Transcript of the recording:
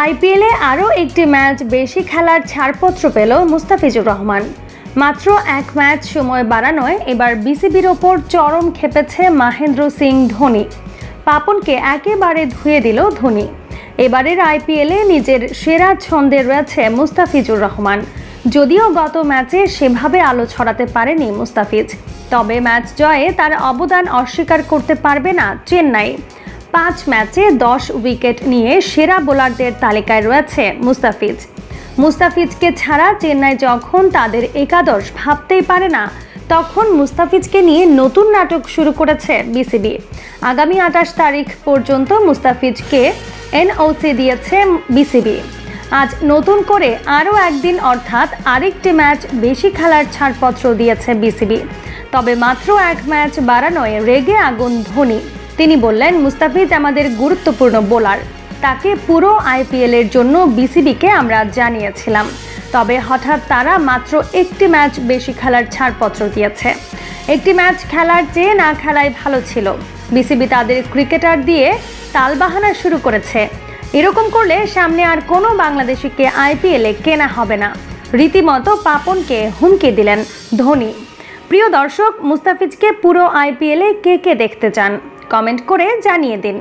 আইপিএলে আরও একটি ম্যাচ বেশি খেলার ছাড়পত্র পেল মুস্তাফিজুর রহমান। মাত্র এক ম্যাচ সময় বাড়ানোয় এবার বিসিবির ওপর চরম খেপেছে মহেন্দ্র সিং ধোনি। পাপনকে একেবারে ধুয়ে দিল ধোনি। এবারের আইপিএলে নিজের সেরা ছন্দে রয়েছে মুস্তাফিজুর রহমান। যদিও গত ম্যাচে সেভাবে আলো ছড়াতে পারেনি মুস্তাফিজ, তবে ম্যাচ জয়ে তার অবদান অস্বীকার করতে পারবে না চেন্নাই। 5 ম্যাচে 10 উইকেট নিয়ে সেরা বোলারদের তালিকায় রয়েছে মুস্তাফিজকে ছাড়া চেন্নাই যখন তাদের একাদশ ভাবতেই পারে না, তখন মুস্তাফিজকে নিয়ে নতুন নাটক শুরু করেছে বিসিবি। আগামী 28 তারিখ পর্যন্ত মুস্তাফিজকে এনওসি দিয়েছে বিসিবি। আজ নতুন করে আরও একদিন অর্থাৎ আরেকটি ম্যাচ বেশি খেলার ছাড়পত্র দিয়েছে বিসিবি। তবে মাত্র এক ম্যাচ বাড়ানোয় রেগে আগুন ধোনি। তিনি বললেন, মুস্তাফিজ আমাদের গুরুত্বপূর্ণ বোলার, তাকে পুরো আইপিএলের জন্য বিসিবিকে আমরা জানিয়েছিলাম। তবে হঠাৎ তারা মাত্র একটি ম্যাচ বেশি খেলার ছাড়পত্র দিয়েছে। একটি ম্যাচ খেলার চেয়ে না খেলাই ভালো ছিল। বিসিবি তাদের ক্রিকেটার দিয়ে তালবাহানা শুরু করেছে। এরকম করলে সামনে আর কোনো বাংলাদেশিকে আইপিএলে কেনা হবে না। রীতিমতো পাপনকে হুমকি দিলেন ধোনি। প্রিয় দর্শক, মুস্তাফিজকে পুরো আইপিএলে কে কে দেখতে চান কমেন্ট করে জানিয়ে দিন।